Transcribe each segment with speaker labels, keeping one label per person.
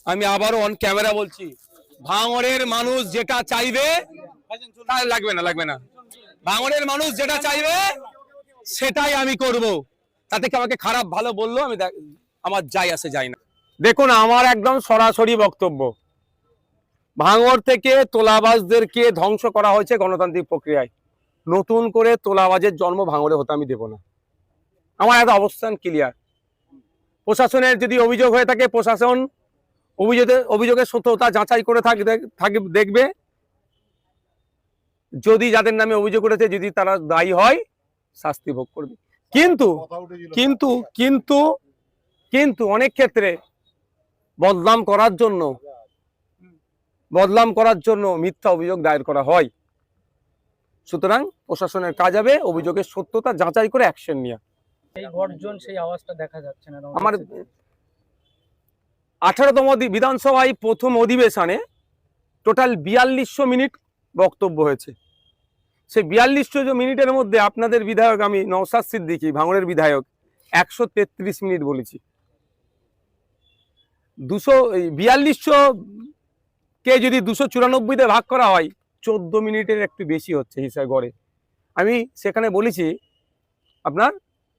Speaker 1: আমি আবারও on camera বলছি, ভাঙড়ের মানুষ যেটা চাইবে, লাগবে না, ভাঙড়ের মানুষ যেটা চাইবে সেটাই আমি করব। তাতে কি আমাকে খারাপ ভালো বললো আমি আমার যায় না। দেখুন, আমার একদম সরাসরি বক্তব্য, ভাঙড় থেকে তোলাবাজদেরকে ধ্বংস করা হয়েছে গণতান্ত্রিক প্রক্রিয়ায়। নতুন করে তোলাবাজের জন্ম ভাঙড়ে হতে আমি দেব না। আমার একটা অবস্থান ক্লিয়ার। প্রশাসনের যদি অভিযোগ হয়ে থাকে, প্রশাসন অভিযোগের সত্যতা যাচাই করে দেখবে। যদি যাদের নামে অভিযোগ করেছে যদি তারা দায়ী হয়, শাস্তি ভোগ করবে। কিন্তু কিন্তু কিন্তু কিন্তু অনেক ক্ষেত্রে বদনাম করার জন্য মিথ্যা অভিযোগ দায়ের করা হয়। সুতরাং প্রশাসনের কাজ হবে অভিযোগের সত্যতা যাচাই করে অ্যাকশন নেওয়া।
Speaker 2: সেই গর্জন, সেই আওয়াজটা দেখা যাচ্ছে না।
Speaker 1: আমার 18তম বিধানসভায় প্রথম অধিবেশনে টোটাল 4200 মিনিট বক্তব্য হয়েছে। সেই 4200 মিনিটের মধ্যে আপনাদের বিধায়ক আমি নওশাদ সিদ্দিকী, ভাঙড়ের বিধায়ক, 133 মিনিট বলেছি। 4200 কে যদি 294 ভাগ করা হয়, 14 মিনিটের একটু বেশি হচ্ছে হিসাব গড়ে। আমি সেখানে বলেছি আপনার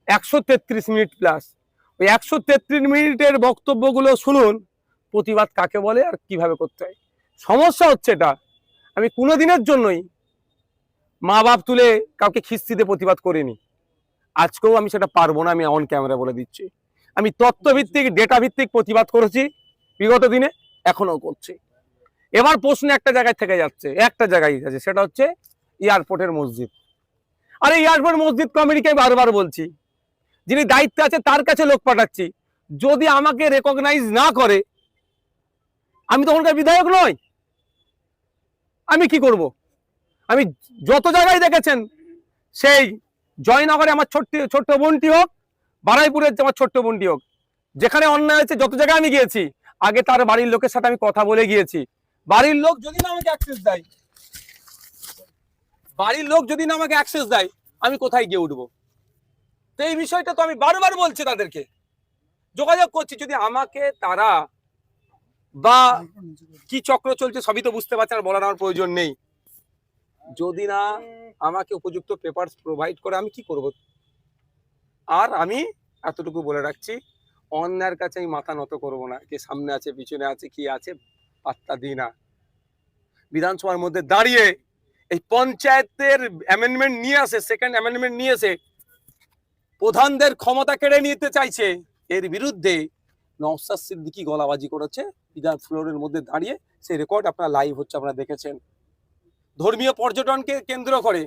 Speaker 1: 133 মিনিট প্লাস। ওই 133 মিনিটের বক্তব্যগুলো শুনুন, প্রতিবাদ কাকে বলে আর কিভাবে করতে হয়। সমস্যা হচ্ছে এটা, আমি কোনো দিনের জন্যই মা বাপ তুলে কাউকে খিস্তিতে প্রতিবাদ করিনি, আজকেও আমি সেটা পারবো না। আমি অন ক্যামেরা বলে দিচ্ছি, আমি তথ্যভিত্তিক ডেটা ভিত্তিক প্রতিবাদ করেছি বিগত দিনে, এখনো করছি। এবার প্রশ্ন একটা জায়গায় থেকে যাচ্ছে, একটা জায়গায় আছে, সেটা হচ্ছে এয়ারপোর্টের মসজিদ। আরে এয়ারপোর্ট মসজিদ কমিটিকে বারবার বলছি, যিনি দায়িত্বে আছে তার কাছে লোক পাঠাচ্ছি। যদি আমাকে রেকগনাইজ না করে, আমি তখনকার বিধায়ক নই, আমি কি করব? আমি যত জায়গায় দেখেছেন, সেই জয়নগরে আমার ছোট্ট বোনটি হোক, বারাইপুরের আমার ছোট্ট বোনটি হোক, যেখানে অন্যায় হয়েছে যত জায়গায় আমি গিয়েছি, আগে তার বাড়ির লোকের সাথে আমি কথা বলে গিয়েছি। বাড়ির লোক যদি না আমাকে অ্যাক্সেস দেয়, আমি কোথায় গিয়ে উঠবো? তো এই বিষয়টা তো আমি বারবার বলছি, তাদেরকে যোগাযোগ করছি। যদি আমাকে তারা বা কি চক্র চলছে সবই তো বুঝতে পারছে, আর বলার আমার প্রয়োজন নেই। যদি না আমাকে উপযুক্ত পেপারস প্রোভাইড করে, আমি কি করব? আর আমি এতটুকু বলে রাখছি, অন্যায়ের কাছে আমি মাথা নত করব না। কে সামনে আছে, পিছনে আছে, কি আছে, পাত্তা দিই না। বিধানসভার মধ্যে দাঁড়িয়ে এই পঞ্চায়েতের অ্যামেন্ডমেন্ট নিয়ে আসে, সেকেন্ড অ্যামেন্ডমেন্ট নিয়ে এসে প্রধানদের ক্ষমতা কেড়ে নিতে চাইছে, এর বিরুদ্ধে নওশাদ সিদ্দিকী গলাবাজি করেছে বিধান ফ্লোরের মধ্যে দাঁড়িয়ে। সেই রেকর্ড আপনারা লাইভ হচ্ছে, আপনারা দেখেছেন। ধর্মীয় পর্যটনকে কেন্দ্র করে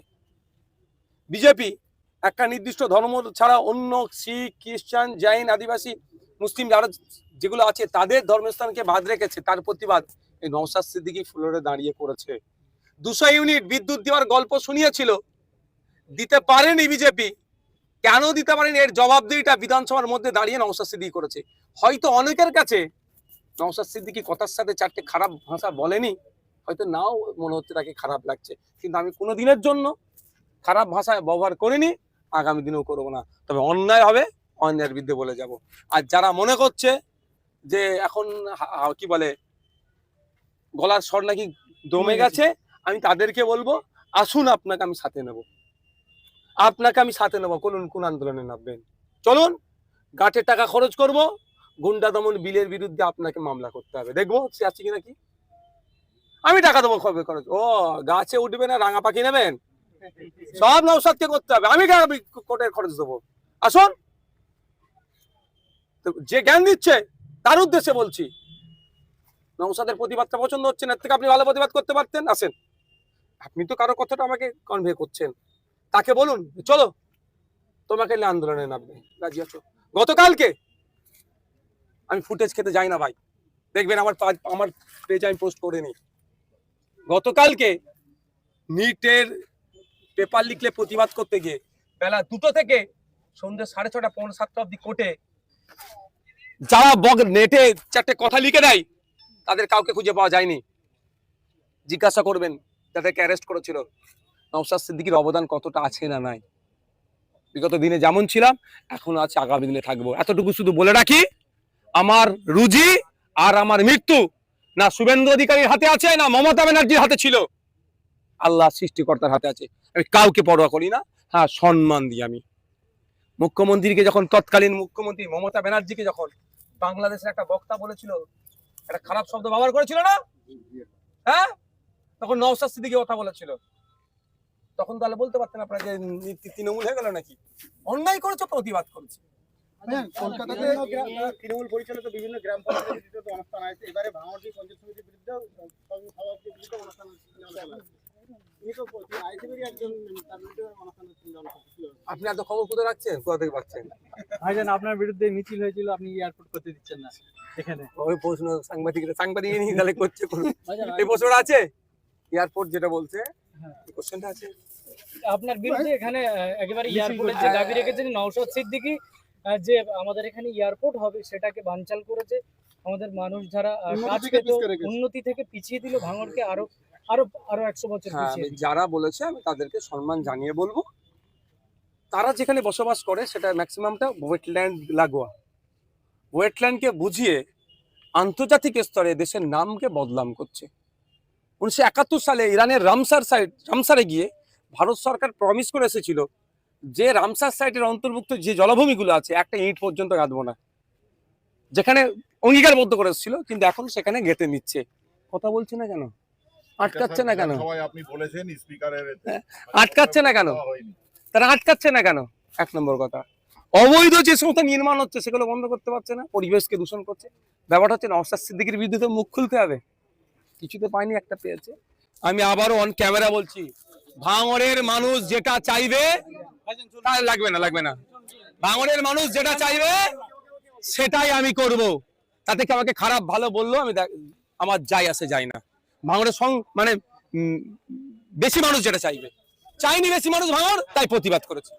Speaker 1: বিজেপি একটা নির্দিষ্ট ধর্ম ছাড়া অন্য শিখ, খ্রিস্টান, জৈন, আদিবাসী, মুসলিম যারা যেগুলো আছে তাদের ধর্মস্থানকে বাদ রেখেছে। তার প্রতিবাদ এই নওশাদ সিদ্দিকী ফ্লোরে দাঁড়িয়ে করেছে। 200 ইউনিট বিদ্যুৎ দেওয়ার গল্প শুনিয়েছিল, দিতে পারেনি বিজেপি। কেন দিতে পারেনি, এর জবাবদিহিটা বিধানসভার মধ্যে দাঁড়িয়ে নওশাদ সিদ্দিকী করেছে। হয়তো অনেকের কাছে নওশাদ সিদ্দিকী কথার সাথে চারটে খারাপ ভাষা বলেনি, হয়তো নাও মনে হচ্ছে তাকে খারাপ লাগছে, কিন্তু আমি কোনো দিনের জন্য খারাপ ভাষায় ব্যবহার করিনি, আগামী দিনেও করবো না। তবে অন্যায় হবে, অন্যায়ের বিরুদ্ধে বলে যাব। আর যারা মনে করছে যে এখন কি বলে গলার স্বর নাকি দমে গেছে, আমি তাদেরকে বলবো, আসুন আপনাকে আমি সাথে নেব, কোন আন্দোলনে নামবেন, চলুন। গাঁটের টাকা খরচ করব, গুন্ডা দমন বিলের বিরুদ্ধে আপনাকে মামলা করতে হবে, দেখবো সে আছে কিনা। কি আমি টাকা দেবো খরচ? ও গাছে উঠবে না, রাঙা পাখি নেবেন? সব নওশাদকে করতে হবে, আমি কোর্টের খরচ দেবো। আসুন, যে জ্ঞান দিচ্ছে তার উদ্দেশ্যে বলছি, নওশাদের প্রতিবাদটা পছন্দ হচ্ছে না, এর থেকে আপনি ভালো প্রতিবাদ করতে পারতেন। আসেন, আপনি তো কারো কথাটা আমাকে কনভে করছেন, তাকে বলুন চলো তোমাকে আন্দোলনে নামবে, রাজি আছো? গতকালকে আমি ফুটেজ খেতে যাই না ভাই, দেখবেন আমার পেজে আমি পোস্ট করে নি। গতকালকে নিটের পেপার লিখলে প্রতিবাদ করতে গিয়ে বেলা 2টো থেকে সন্ধ্যে 6:30, 6:45 অব্দি কোর্টে যারা নেটে চারটে কথা লিখে দেয়, তাদের কাউকে খুঁজে পাওয়া যায়নি। জিজ্ঞাসা করবেন যাদেরকে অ্যারেস্ট করেছিল, নওশাদ সিদ্দিকীর অবদান কতটা আছে না নাই। বিগত দিনে যেমন ছিলাম এখনো আছে, আগামী দিনে থাকবো। এতটুকু শুধু বলে রাখি, আমার রুজি আর আমার মৃত্যু না শুভেন্দু অধিকারীর হাতে আছে না মমতা ব্যানার্জির হাতে ছিল, আল্লাহ সৃষ্টিকর্তার হাতে আছে। আমি কাউকে পরোয়া করি না, হ্যাঁ সম্মান দিই আমি। মুখ্যমন্ত্রীকে যখন, তৎকালীন মুখ্যমন্ত্রী মমতা ব্যানার্জিকে যখন বাংলাদেশের একটা বক্তা বলেছিল, একটা খারাপ শব্দ ব্যবহার করেছিল না, হ্যাঁ, তখন নওশাদ সিদ্দিকী কথা বলেছিল, তখন তাহলে বলতে পারতেন আপনারা যে তৃণমূল হয়ে গেল নাকি? অন্যায় করেছে, প্রতিবাদ করেছে।
Speaker 3: কলকাতাতে তৃণমূল পরিচালিত বিভিন্ন গ্রাম পঞ্চায়েত অনুষ্ঠান আছে, এবারে ভাঙড়ি পঞ্চায়েত সমিতির বিরুদ্ধে সভাপতির বিরুদ্ধে অনুষ্ঠান
Speaker 1: আপনি এত খবর কোথায় রাখছেন, কোথা থেকে পাচ্ছেন?
Speaker 2: ভাইজান আপনার বিরুদ্ধে মিছিল হয়েছিল, আপনি এয়ারপোর্ট করতে দিচ্ছেন না এখানে।
Speaker 1: ওই প্রশ্ন সাংবাদিক নিয়ে তাহলে করছে করুন। এই প্রশ্নটা আছে, এয়ারপোর্ট যেটা বলছে কোশ্চেনটা আছে
Speaker 2: আপনার বিরুদ্ধে এখানে একেবারে এয়ারপোর্টের যে দাবি রেখেছেন নওশাদ সিদ্দিকী, যে আমাদের এখানে এয়ারপোর্ট হবে সেটাকে বানচাল করেছে, আমাদের মানুষ যারা কাজ পেত উন্নতি থেকে পিছিয়ে দিল, ভাঙড়কে আরো আরো আরো 100 বছর
Speaker 1: হ্যাঁ,
Speaker 2: পিছিয়ে দিল।
Speaker 1: যারা বলেছে আমি তাদেরকে সম্মান জানিয়ে বলবো, তারা যেখানে বসবাস করে সেটা ম্যাক্সিমামটা ওয়েটল্যান্ড লাগোয়া। ওয়েটল্যান্ডকে বুঝিয়ে আন্তর্জাতিক স্তরে দেশের নামকে বদনাম করছে। 1971 সালে ইরানের রামসারে গিয়ে ভারত সরকার প্রমিস করে এসেছিল যে রামসার সাইটের অন্তর্ভুক্ত যে জলাভূমিগুলো আছে একটা ইট পর্যন্ত গাঁদবো না, যেখানে অঙ্গীকারবদ্ধ করে এসেছিল, কিন্তু এখন সেখানে গেঁথে নিচ্ছে। কথা বলছি না কেন? আটকাচ্ছে না কেন?
Speaker 4: আপনি বলেছেন স্পিকারের
Speaker 1: আটকাচ্ছে না কেন? তারা আটকাচ্ছে না কেন? এক নম্বর কথা, অবৈধ যে সমস্ত নির্মাণ হচ্ছে সেগুলো বন্ধ করতে পারছে না, পরিবেশকে দূষণ করছে। ব্যাপারটা হচ্ছে নওশাদ সিদ্দিকীর বিরুদ্ধে তো মুখ খুলতে হবে, কিছুতে পাইনি, একটা পেয়েছে। আমি আবারও অন ক্যামেরা বলছি, ভাঙড়ের মানুষ যেটা চাইবে, লাগবে না, ভাঙড়ের মানুষ যেটা চাইবে সেটাই আমি করব। তাতে কি আমাকে খারাপ ভালো বললো আমি আমার যাই আসে যায় না। ভাঙড়ের মানে বেশি মানুষ যেটা চাইবে, চাইনি বেশি মানুষ ভাঙড়, তাই প্রতিবাদ করেছে।